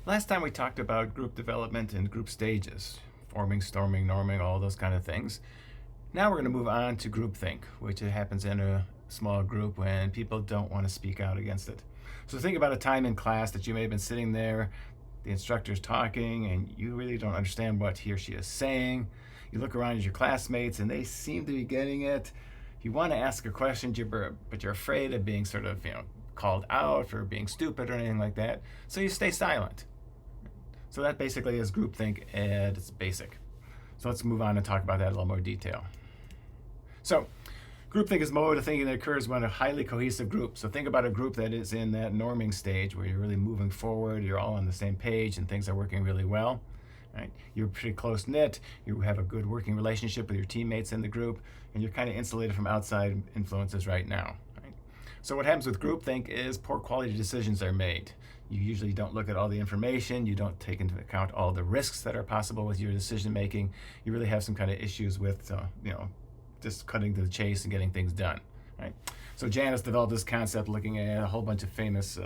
Last time we talked about group development and group stages, forming, storming, norming, all those kind of things. Now we're going to move on to groupthink, which happens in a small group when people don't want to speak out against it. So think about a time in class that you may have been sitting there, the instructor's talking, and you really don't understand what he or she is saying. You look around at your classmates and they seem to be getting it. You want to ask a question, but you're afraid of being sort of, called out for being stupid or anything like that. So you stay silent. So that basically is groupthink at its basic. So let's move on and talk about that in a little more detail. So groupthink is mode of thinking that occurs when a highly cohesive group. So think about a group that is in that norming stage where you're really moving forward, you're all on the same page and things are working really well. Right? You're pretty close knit, you have a good working relationship with your teammates in the group, and you're kind of insulated from outside influences right now. Right? So what happens with groupthink is poor quality decisions are made. You usually don't look at all the information, you don't take into account all the risks that are possible with your decision making. You really have some kind of issues with just cutting to the chase and getting things done. Right? So Janice developed this concept looking at a whole bunch of famous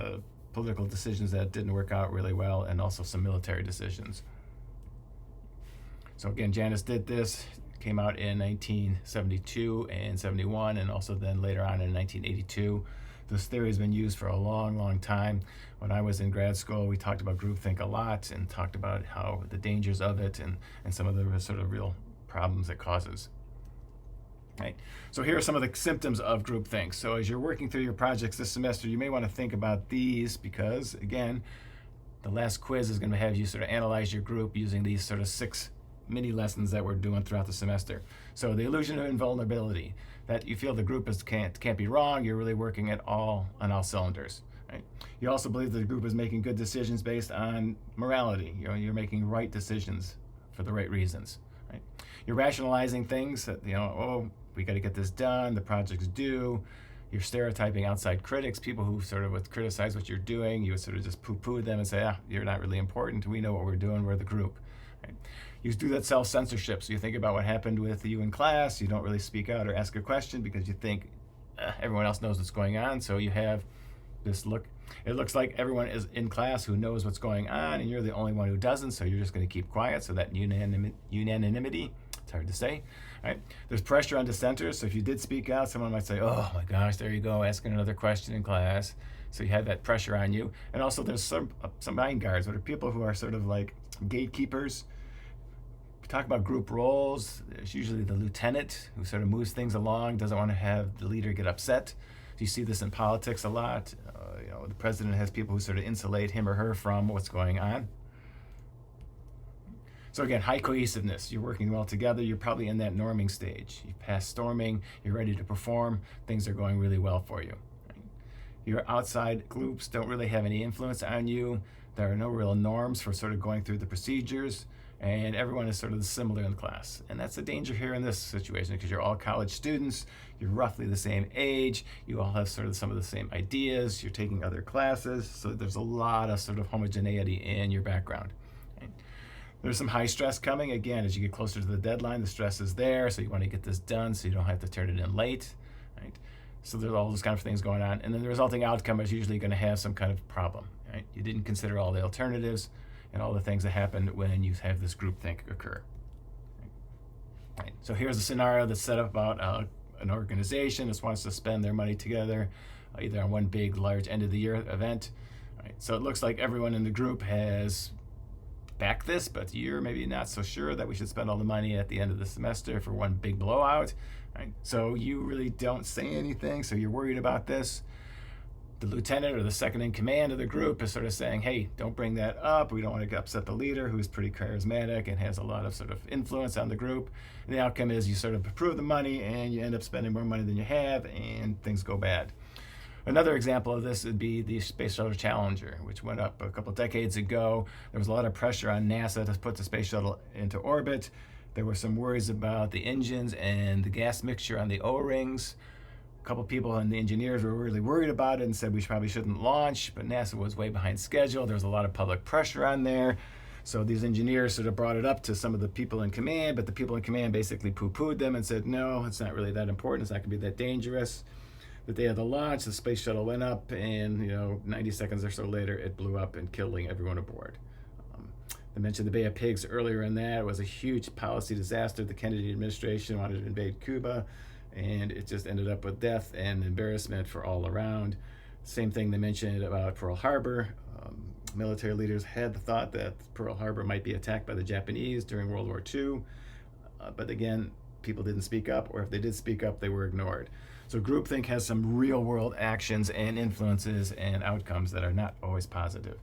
political decisions that didn't work out really well, and also some military decisions. So again, Janice did this, came out in 1972 and 71, and also then later on in 1982. This theory has been used for a long, long time. When I was in grad school, we talked about groupthink a lot and talked about how the dangers of it and some of the sort of real problems it causes. Right. So here are some of the symptoms of groupthink. So as you're working through your projects this semester, you may want to think about these because, again, the last quiz is going to have you sort of analyze your group using these sort of 6 mini lessons that we're doing throughout the semester. So the illusion of invulnerability, that you feel the group can't be wrong, you're really working on all cylinders. Right? You also believe that the group is making good decisions based on morality. You're making right decisions for the right reasons. Right? You're rationalizing things that, we got to get this done, the project's due. You're stereotyping outside critics, people who sort of would criticize what you're doing. You would sort of just poo-poo them and say, you're not really important. We know what we're doing. We're the group. Right? You do that self-censorship. So you think about what happened with you in class. You don't really speak out or ask a question because you think everyone else knows what's going on. So you have this look. It looks like everyone is in class who knows what's going on, and you're the only one who doesn't. So you're just going to keep quiet. So that unanimity, it's hard to say. Right? There's pressure on dissenters. So if you did speak out, someone might say, oh my gosh, there you go, asking another question in class. So you have that pressure on you. And also there's some mind guards, what are people who are sort of like gatekeepers. We talk about group roles. There's usually the lieutenant who sort of moves things along, doesn't want to have the leader get upset. So you see this in politics a lot. The president has people who sort of insulate him or her from what's going on. So again, high cohesiveness. You're working well together. You're probably in that norming stage. You've passed storming. You're ready to perform. Things are going really well for you. Right? Your outside groups don't really have any influence on you. There are no real norms for sort of going through the procedures. And everyone is sort of similar in the class. And that's the danger here in this situation because you're all college students. You're roughly the same age. You all have sort of some of the same ideas. You're taking other classes. So there's a lot of sort of homogeneity in your background. There's some high stress coming. Again, as you get closer to the deadline, the stress is there, so you want to get this done so you don't have to turn it in late. Right? So there's all those kind of things going on. And then the resulting outcome is usually going to have some kind of problem. Right? You didn't consider all the alternatives and all the things that happen when you have this groupthink occur. Right? So here's a scenario that's set up about an organization that wants to spend their money together, either on one big, large end of the year event. Right? So it looks like everyone in the group has back this, but you're maybe not so sure that we should spend all the money at the end of the semester for one big blowout. Right? So you really don't say anything, so you're worried about this. The lieutenant or the second in command of the group is sort of saying, hey, don't bring that up. We don't want to upset the leader who's pretty charismatic and has a lot of sort of influence on the group. And the outcome is you sort of approve the money and you end up spending more money than you have and things go bad. Another example of this would be the Space Shuttle Challenger, which went up a couple decades ago. There was a lot of pressure on NASA to put the space shuttle into orbit. There were some worries about the engines and the gas mixture on the O-rings. A couple people and the engineers were really worried about it and said we probably shouldn't launch, but NASA was way behind schedule. There was a lot of public pressure on there. So these engineers sort of brought it up to some of the people in command, but the people in command basically poo-pooed them and said, no, it's not really that important. It's not going to be that dangerous. The day of the launch, the space shuttle went up, and 90 seconds or so later, it blew up and killing everyone aboard. I mentioned the Bay of Pigs earlier in that. It was a huge policy disaster. The Kennedy administration wanted to invade Cuba, and it just ended up with death and embarrassment for all around. Same thing they mentioned about Pearl Harbor. Military leaders had the thought that Pearl Harbor might be attacked by the Japanese during World War II, but again, people didn't speak up, or if they did speak up, they were ignored. So groupthink has some real world actions and influences and outcomes that are not always positive.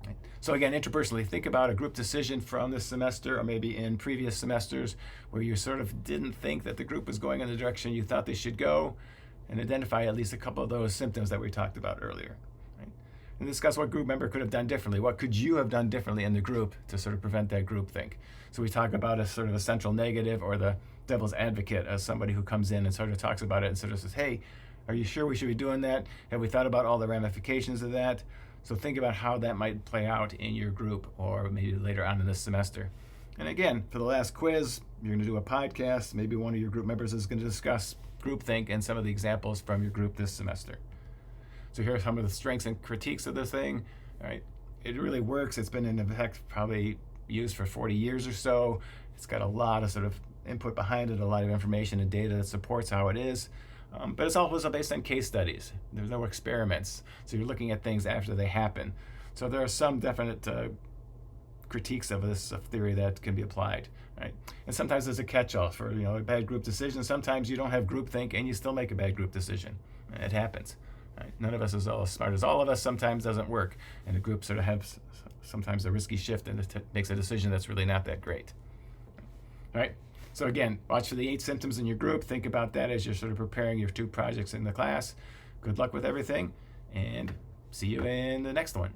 Right. So again, interpersonally, think about a group decision from this semester or maybe in previous semesters where you sort of didn't think that the group was going in the direction you thought they should go, and identify at least a couple of those symptoms that we talked about earlier. Right? And discuss what group member could have done differently. What could you have done differently in the group to sort of prevent that groupthink? So we talk about a sort of a central negative, or the devil's advocate, as somebody who comes in and sort of talks about it and sort of says, hey, are you sure we should be doing that? Have we thought about all the ramifications of that? So think about how that might play out in your group, or maybe later on in this semester. And again, for the last quiz, you're going to do a podcast. Maybe one of your group members is going to discuss groupthink and some of the examples from your group this semester. So here are some of the strengths and critiques of this thing. All right, it really works. It's been in effect, probably used for 40 years or so. It's got a lot of sort of input behind it, a lot of information and data that supports how it is. But it's also based on case studies. There's no experiments. So you're looking at things after they happen. So there are some definite critiques of this theory that can be applied, right? And sometimes there's a catch-all for a bad group decision. Sometimes you don't have groupthink and you still make a bad group decision. It happens. Right? None of us is all as smart as all of us. Sometimes doesn't work, and the group sort of has sometimes a risky shift and it makes a decision that's really not that great. All right. So again, watch for the 8 symptoms in your group. Think about that as you're sort of preparing your 2 projects in the class. Good luck with everything, and see you in the next one.